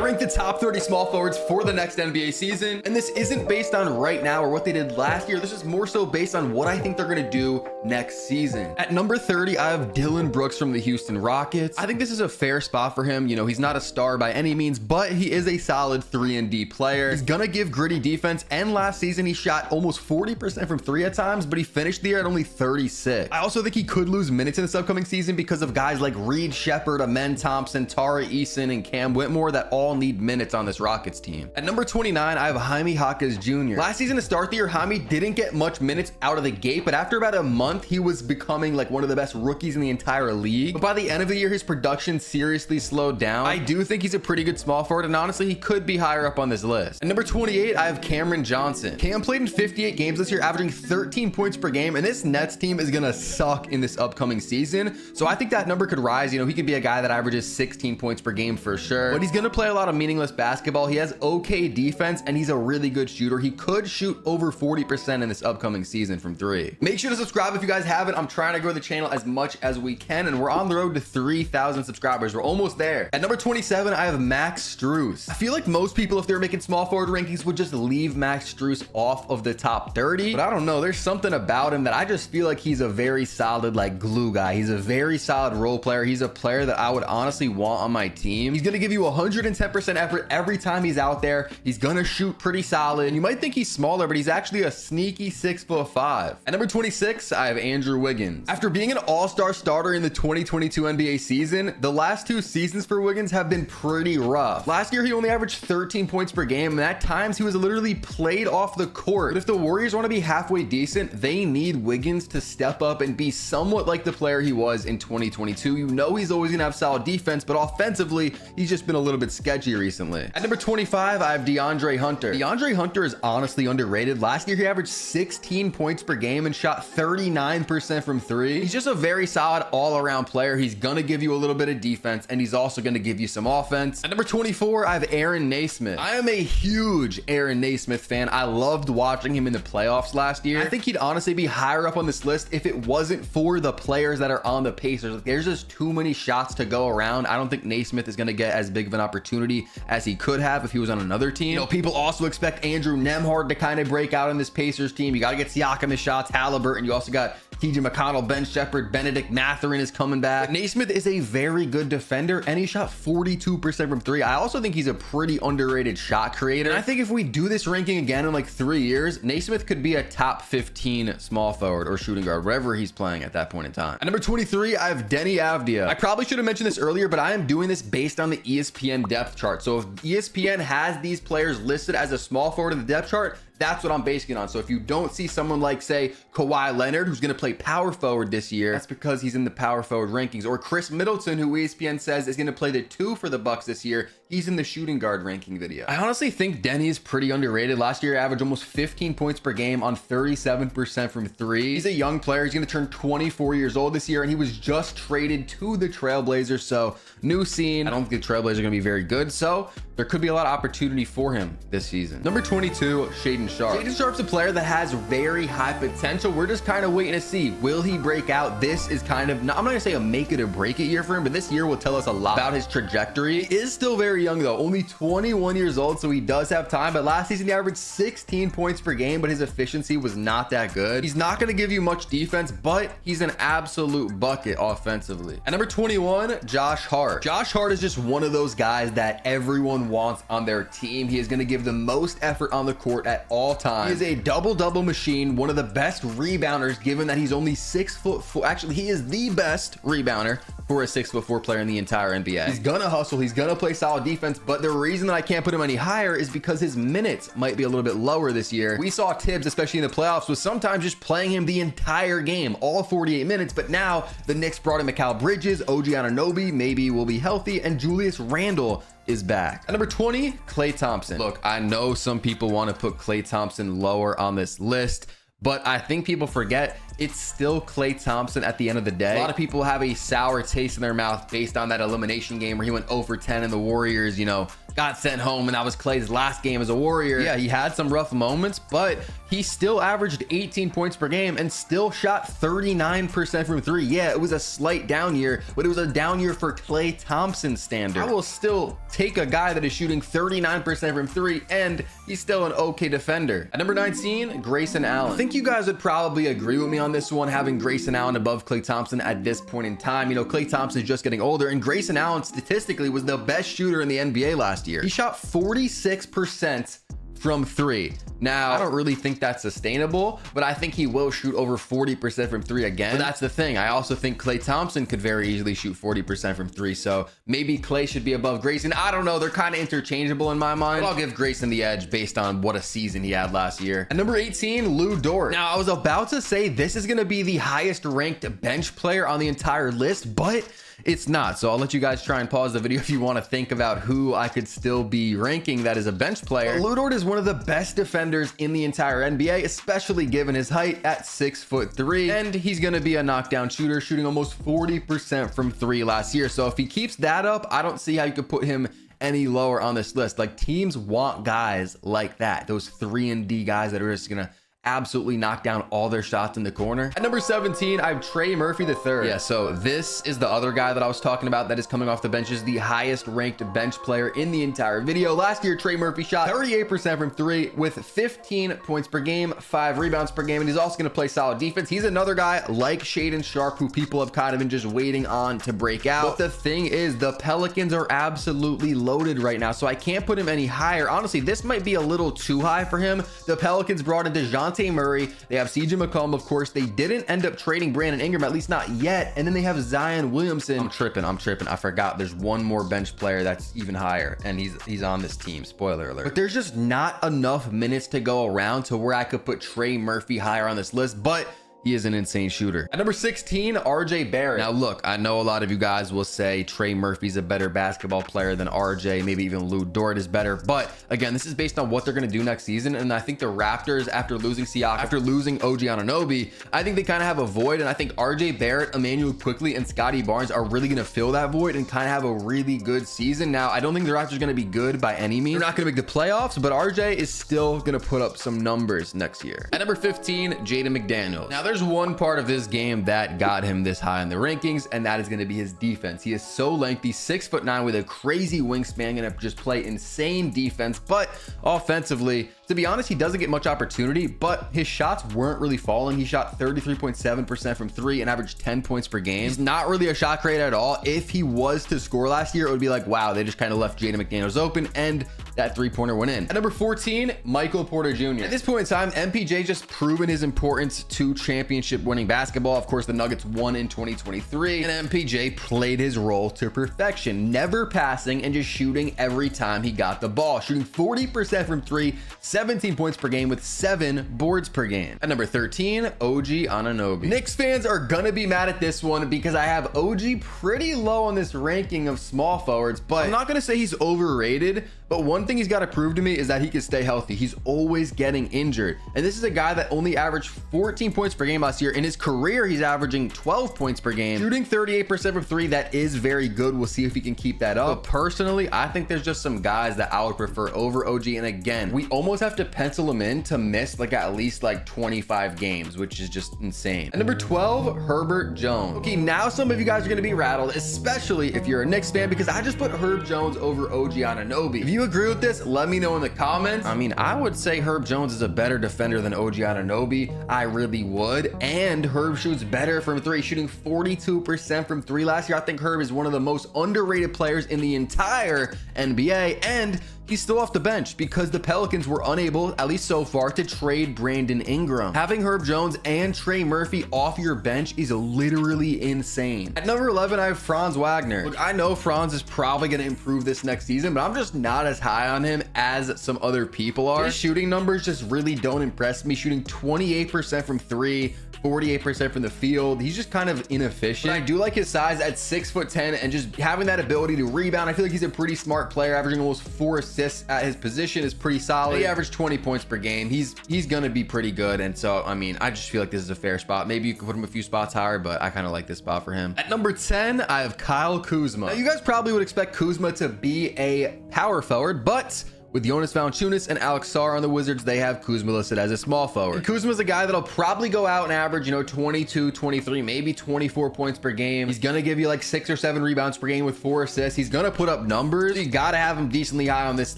I ranked the top 30 small forwards for the next NBA season, and this isn't based on right now or what they did last year. This is more so based on what I think they're going to do next season. At number 30, I have Dillon Brooks from the Houston Rockets. I think this is a fair spot for him. You know, he's not a star by any means, but he is a solid 3-and-D player. He's gonna give gritty defense, and last season he shot almost 40% from 3 at times, but he finished the year at only 36. I also think he could lose minutes in this upcoming season because of guys like Reed Shepherd, Amen Thompson, Tari Eason, and Cam Whitmore that all need minutes on this Rockets team. At number 29, I have Jaime Jaquez Jr. Last season to start the year, Jaime didn't get much minutes out of the gate, but after about a month, he was becoming like one of the best rookies in the entire league. But by the end of the year, his production seriously slowed down. I do think he's a pretty good small forward, and honestly, he could be higher up on this list. At number 28, I have Cameron Johnson. Cam played in 58 games this year, averaging 13 points per game, and this Nets team is gonna suck in this upcoming season. So I think that number could rise. You know, he could be a guy that averages 16 points per game for sure, but he's gonna play a lot of meaningless basketball. He has okay defense, and he's a really good shooter. He could shoot over 40% in this upcoming season from 3. Make sure to subscribe if you guys haven't. I'm trying to grow the channel as much as we can, and we're on the road to 3,000 subscribers. We're almost there. At number 27, I have Max Strus. I feel like most people, if they were making small forward rankings, would just leave Max Strus off of the top 30, but I don't know. There's something about him that I just feel like he's a very solid like glue guy. He's a very solid role player. He's a player that I would honestly want on my team. He's gonna give you 110% effort every time he's out there. He's gonna shoot pretty solid, and you might think he's smaller, but he's actually a sneaky 6'5". At number 26, I have Andrew Wiggins. After being an all-star starter in the 2022 NBA season, the last 2 seasons for Wiggins have been pretty rough. Last year, he only averaged 13 points per game, and at times he was literally played off the court. But if the Warriors want to be halfway decent, they need Wiggins to step up and be somewhat like the player he was in 2022. You know he's always gonna have solid defense, but offensively, he's just been a little bit sketchy recently. At number 25, I have DeAndre Hunter. DeAndre Hunter is honestly underrated. Last year, he averaged 16 points per game and shot 39% from 3. He's just a very solid all-around player. He's gonna give you a little bit of defense, and he's also gonna give you some offense. At number 24, I have Aaron Naismith. I am a huge Aaron Naismith fan. I loved watching him in the playoffs last year. I think he'd honestly be higher up on this list if it wasn't for the players that are on the Pacers. Like, there's just too many shots to go around. I don't think Naismith is gonna get as big of an opportunity as he could have if he was on another team. You know, people also expect Andrew Nembhard to kind of break out in this Pacers team. You got to get Siakam his shots, Halliburton. You also got TJ McConnell, Ben Shepherd, Benedict Mathurin is coming back. But Naismith is a very good defender, and he shot 42% from 3. I also think he's a pretty underrated shot creator. And I think if we do this ranking again in like 3 years, Naismith could be a top 15 small forward or shooting guard, wherever he's playing at that point in time. At number 23, I have Denny Avdia. I probably should have mentioned this earlier, but I am doing this based on the ESPN depth chart. So if ESPN has these players listed as a small forward in the depth chart, that's what I'm basing it on. So if you don't see someone like, say, Kawhi Leonard, who's going to play power forward this year, that's because he's in the power forward rankings. Or Chris Middleton, who ESPN says is going to play the 2 for the Bucks this year, he's in the shooting guard ranking video. I honestly think Denny is pretty underrated. Last year, he averaged almost 15 points per game on 37% from 3. He's a young player. He's going to turn 24 years old this year, and he was just traded to the Trailblazers. So new scene. I don't think the Trailblazers are going to be very good. So there could be a lot of opportunity for him this season. Number 22, Shaedon Sharpe. Shaedon Sharpe's a player that has very high potential. We're just kind of waiting to see, will he break out? This is kind of, I'm not gonna say a make it or break it year for him, but this year will tell us a lot about his trajectory. He is still very young though, only 21 years old, so he does have time. But last season he averaged 16 points per game, but his efficiency was not that good. He's not gonna give you much defense, but he's an absolute bucket offensively. At number 21, Josh Hart. Josh Hart is just one of those guys that everyone wants on their team. He is gonna give the most effort on the court at all times. He is a double-double machine, one of the best rebounders, given that he's only 6'4". Actually, he is the best rebounder for a 6'4" player in the entire NBA. He's gonna hustle, he's gonna play solid defense, but the reason that I can't put him any higher is because his minutes might be a little bit lower this year. We saw Tibbs, especially in the playoffs, was sometimes just playing him the entire game, all 48 minutes, but now the Knicks brought in Mikal Bridges, OG Anunoby, maybe will be healthy, and Julius Randle is back. At number 20, Klay Thompson. Look, I know some people want to put Klay Thompson lower on this list, but I think people forget it's still Klay Thompson at the end of the day. A lot of people have a sour taste in their mouth based on that elimination game where he went 0 for 10 and the Warriors, you know, got sent home and that was Klay's last game as a Warrior. Yeah, he had some rough moments, but he still averaged 18 points per game and still shot 39% from three. Yeah, it was a slight down year, but it was a down year for Klay Thompson standard. I will still take a guy that is shooting 39% from three and he's still an okay defender. At number 19, Grayson Allen. I think you guys would probably agree with me on this one, having Grayson Allen above Klay Thompson at this point in time. You know, Klay Thompson is just getting older, and Grayson Allen statistically was the best shooter in the NBA last year. He shot 46% from three. Now, I don't really think that's sustainable, but I think he will shoot over 40% from three again. But that's the thing. I also think Klay Thompson could very easily shoot 40% from three. So maybe Klay should be above Grayson. I don't know. They're kind of interchangeable in my mind, but I'll give Grayson the edge based on what a season he had last year. At number 18, Lu Dort. Now, I was about to say this is going to be the highest ranked bench player on the entire list, but it's not. So I'll let you guys try and pause the video if you want to think about who I could still be ranking that is a bench player. Lu Dort is one of the best defenders in the entire NBA, especially given his height at 6'3", and he's going to be a knockdown shooter, shooting almost 40% from three last year. So if he keeps that up, I don't see how you could put him any lower on this list. Like, teams want guys like that, those 3-and-D guys that are just gonna absolutely knock down all their shots in the corner. At number 17, I have Trey Murphy III. Yeah, so this is the other guy that I was talking about that is coming off the bench, is the highest ranked bench player in the entire video. Last year, Trey Murphy shot 38% from three with 15 points per game, 5 rebounds per game, and he's also going to play solid defense. He's another guy like Shaedon Sharpe who people have kind of been just waiting on to break out. But the thing is, the Pelicans are absolutely loaded right now, so I can't put him any higher. Honestly, this might be a little too high for him. The Pelicans brought in DeJounte Murray. They have CJ McCollum, of course. They didn't end up trading Brandon Ingram, at least not yet. And then they have Zion Williamson. I'm tripping. I forgot there's one more bench player that's even higher, and he's on this team. Spoiler alert. But there's just not enough minutes to go around to where I could put Trey Murphy higher on this list, but he is an insane shooter. At number 16, RJ Barrett. Now look, I know a lot of you guys will say Trey Murphy's a better basketball player than RJ, maybe even Lu Dort is better, but again, this is based on what they're going to do next season. And I think the Raptors, after losing Siakam, after losing OG Anunoby, I think they kind of have a void, and I think RJ Barrett, Emmanuel Quickley, and Scotty Barnes are really going to fill that void and kind of have a really good season. Now, I don't think the Raptors are going to be good by any means. They're not going to make the playoffs, but RJ is still going to put up some numbers next year. At number 15, Jaden McDaniels. Now, there's one part of this game that got him this high in the rankings, and that is going to be his defense. He is so lengthy, 6'9", with a crazy wingspan, going to just play insane defense. But offensively, to be honest, he doesn't get much opportunity, but his shots weren't really falling. He shot 33.7% from three and averaged 10 points per game. He's not really a shot creator at all. If he was to score last year, it would be like, wow, they just kind of left Jaden McDaniels open, and that three-pointer went in. At number 14, Michael Porter Jr. At this point in time, MPJ just proven his importance to championship winning basketball. Of course, the Nuggets won in 2023, and MPJ played his role to perfection, never passing and just shooting every time he got the ball, shooting 40% from three, 17 points per game with 7 boards per game. At number 13, OG Anunoby. Knicks fans are gonna be mad at this one because I have OG pretty low on this ranking of small forwards, but I'm not gonna say he's overrated. But one thing he's got to prove to me is that he can stay healthy. He's always getting injured. And this is a guy that only averaged 14 points per game last year. In his career, he's averaging 12 points per game, shooting 38% from three. That is very good. We'll see if he can keep that up. But personally, I think there's just some guys that I would prefer over OG. And again, we almost have to pencil him in to miss like at least like 25 games, which is just insane. At number 12, Herbert Jones. Okay, now some of you guys are going to be rattled, especially if you're a Knicks fan, because I just put Herb Jones over OG Anunoby. If you agree with this, let me know in the comments. I mean, I would say Herb Jones is a better defender than OG Anunoby. I really would. And Herb shoots better from three, shooting 42% from three last year. I think Herb is one of the most underrated players in the entire NBA, and he's still off the bench because the Pelicans were unable, at least so far, to trade Brandon Ingram. Having Herb Jones and Trey Murphy off your bench is literally insane. At number 11, I have Franz Wagner. Look, I know Franz is probably going to improve this next season, but I'm just not as high on him as some other people are. His shooting numbers just really don't impress me, shooting 28% from three, 48% from the field. He's just kind of inefficient. But I do like his size at 6'10" and just having that ability to rebound. I feel like he's a pretty smart player, averaging almost 4 assists assists at his position is pretty solid. He averaged 20 points per game. He's gonna be pretty good. And so, I mean, I just feel like this is a fair spot. Maybe you could put him a few spots higher, but I kind of like this spot for him. At number 10, I have Kyle Kuzma. Now, you guys probably would expect Kuzma to be a power forward, but with Jonas Valanciunas and Alex Sarr on the Wizards, they have Kuzma listed as a small forward. And Kuzma's a guy that'll probably go out and average, 22, 23, maybe 24 points per game. He's gonna give you like 6 or 7 rebounds per game with 4 assists. He's gonna put up numbers. You gotta have him decently high on this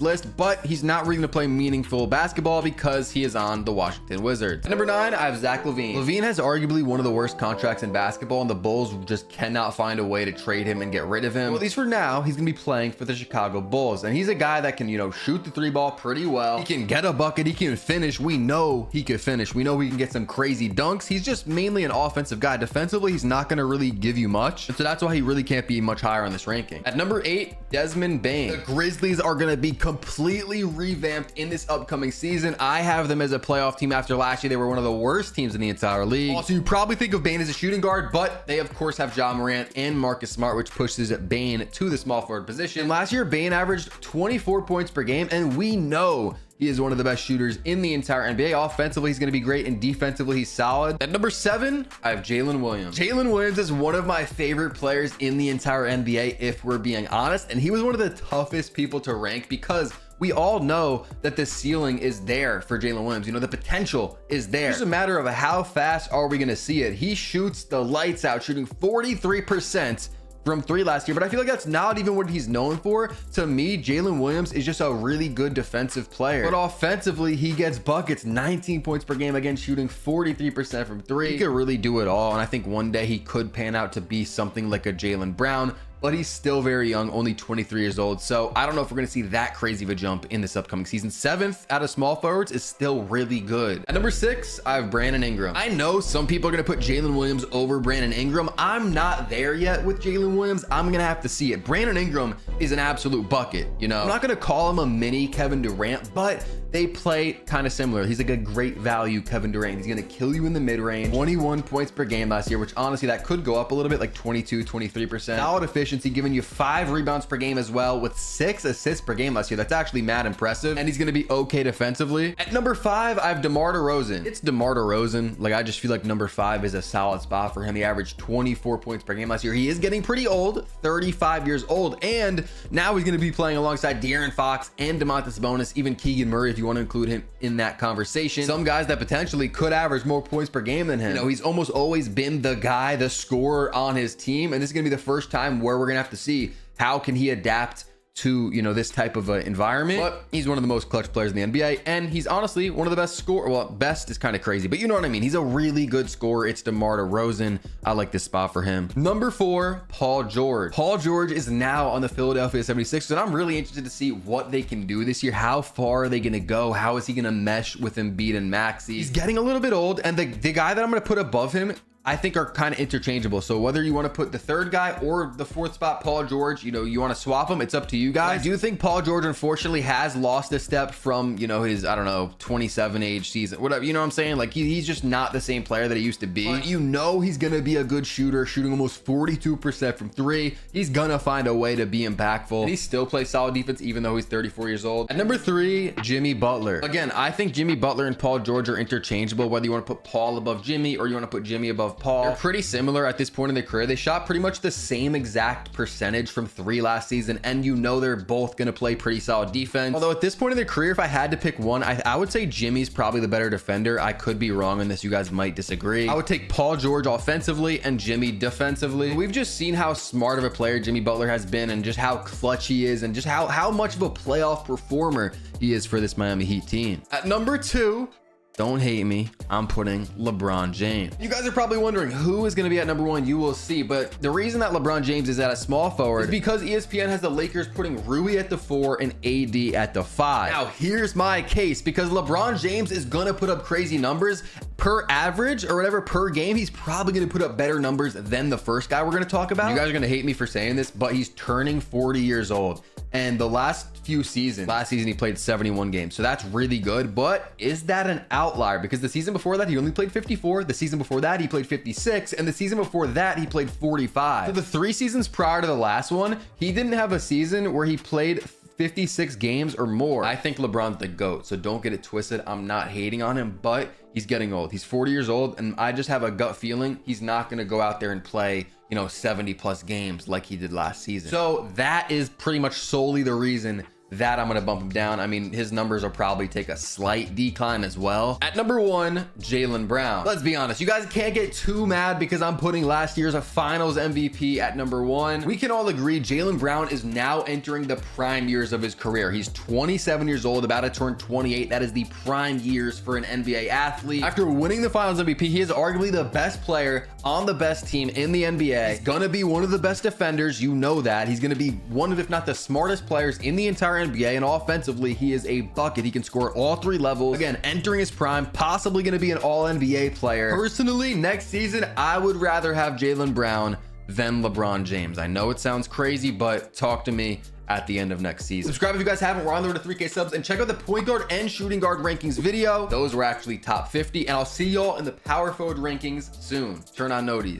list, but he's not really gonna play meaningful basketball because he is on the Washington Wizards. At number 9, I have Zach LaVine. LaVine has arguably one of the worst contracts in basketball, and the Bulls just cannot find a way to trade him and get rid of him. Well, at least for now, he's gonna be playing for the Chicago Bulls, and he's a guy that can, shoot the 3 ball pretty well. He can get a bucket. He can finish. We know he can finish. We know he can get some crazy dunks. He's just mainly an offensive guy. Defensively, he's not going to really give you much. And so that's why he really can't be much higher on this ranking. At number 8, Desmond Bane. The Grizzlies are going to be completely revamped in this upcoming season. I have them as a playoff team after last year. They were one of the worst teams in the entire league. Also, you probably think of Bane as a shooting guard, but they of course have Ja Morant and Marcus Smart, which pushes Bane to the small forward position. Last year, Bane averaged 24 points per game, and we know he is one of the best shooters in the entire NBA. Offensively, he's going to be great, and defensively, he's solid. At number 7, I have Jalen Williams. Jalen Williams is one of my favorite players in the entire NBA, if we're being honest, and he was one of the toughest people to rank because we all know that the ceiling is there for Jalen Williams. The potential is there. It's just a matter of how fast are we going to see it. He shoots the lights out, shooting 43% from 3 last year, but I feel like that's not even what he's known for. To me, Jalen Williams is just a really good defensive player, but offensively, he gets buckets, 19 points per game, again, shooting 43% from 3. He could really do it all, and I think one day he could pan out to be something like a Jaylen Brown, but he's still very young, only 23 years old. So I don't know if we're going to see that crazy of a jump in this upcoming season. 7th out of small forwards is still really good. At number 6, I have Brandon Ingram. I know some people are going to put Jalen Williams over Brandon Ingram. I'm not there yet with Jalen Williams. I'm going to have to see it. Brandon Ingram is an absolute bucket. I'm not going to call him a mini Kevin Durant, but they play kind of similar. He's like a great value Kevin Durant. He's going to kill you in the mid-range. 21 points per game last year, which honestly, that could go up a little bit, like 22, 23%. Solid efficiency, giving you 5 rebounds per game as well, with 6 assists per game last year. That's actually mad impressive, and he's going to be okay defensively. At number 5, I have DeMar DeRozan. It's DeMar DeRozan. Like, I just feel like number 5 is a solid spot for him. He averaged 24 points per game last year. He is getting pretty old, 35 years old, and now he's going to be playing alongside De'Aaron Fox and Domantas Sabonis, even Keegan Murray, if you want to include him in that conversation. Some guys that potentially could average more points per game than him. He's almost always been the guy, the scorer on his team, and this is going to be the first time where we're going to have to see how can he adapt to this type of environment. But he's one of the most clutch players in the NBA, and he's honestly one of the best scorer. Well, best is kind of crazy, but you know what I mean. He's a really good scorer. It's DeMar DeRozan. I like this spot for him. Number 4, Paul George. Paul George is now on the Philadelphia 76ers, and I'm really interested to see what they can do this year. How far are they going to go? How is he going to mesh with Embiid and Maxey? He's getting a little bit old, and the guy that I'm going to put above him, I think, are kind of interchangeable. So whether you want to put the 3rd guy or the 4th spot, Paul George, you want to swap them, it's up to you guys. I do think Paul George, unfortunately, has lost a step from, his, 27 age season, whatever, what I'm saying? Like, he's just not the same player that he used to be. But he's going to be a good shooter, shooting almost 42% from 3. He's going to find a way to be impactful. And he still plays solid defense, even though he's 34 years old. At number 3, Jimmy Butler. Again, I think Jimmy Butler and Paul George are interchangeable, whether you want to put Paul above Jimmy or you want to put Jimmy above Paul. They're pretty similar at this point in their career. They shot pretty much the same exact percentage from 3 last season, and they're both going to play pretty solid defense. Although at this point in their career, if I had to pick one, I would say Jimmy's probably the better defender. I could be wrong on this. You guys might disagree. I would take Paul George offensively and Jimmy defensively. We've just seen how smart of a player Jimmy Butler has been, and just how clutch he is, and just how much of a playoff performer he is for this Miami Heat team. At number 2, don't hate me, I'm putting LeBron James. You guys are probably wondering who is going to be at number 1. You will see, but the reason that LeBron James is at a small forward is because ESPN has the Lakers putting Rui at the 4 and AD at the 5. Now, here's my case, because LeBron James is going to put up crazy numbers per average or whatever per game. He's probably going to put up better numbers than the first guy we're going to talk about. You guys are going to hate me for saying this, but he's turning 40 years old. And the last season he played 71 games. So that's really good. But is that an outlier? Because the season before that, he only played 54. The season before that, he played 56. And the season before that, he played 45. So the 3 seasons prior to the last one, he didn't have a season where he played 56 games or more. I think LeBron's the GOAT, so don't get it twisted. I'm not hating on him, but he's getting old. He's 40 years old, and I just have a gut feeling he's not going to go out there and play, 70 plus games like he did last season. So that is pretty much solely the reason that I'm going to bump him down. I mean, his numbers will probably take a slight decline as well. At number 1, Jaylen Brown. Let's be honest, you guys can't get too mad because I'm putting last year's finals MVP at number 1. We can all agree Jaylen Brown is now entering the prime years of his career. He's 27 years old, about to turn 28. That is the prime years for an NBA athlete. After winning the finals MVP, he is arguably the best player on the best team in the NBA. He's gonna be one of the best defenders. You know that. He's gonna be one of, if not the smartest players in the entire NBA, and offensively he is a bucket. He can score at all 3 levels. Again, entering his prime, possibly going to be an all NBA player. Personally, next season I would rather have Jaylen Brown than LeBron James. I know it sounds crazy, but talk to me at the end of next season. Subscribe if you guys haven't. We're on the road to 3K subs, and check out the point guard and shooting guard rankings video. Those were actually top 50, and I'll see y'all in the power forward rankings soon. Turn on noties.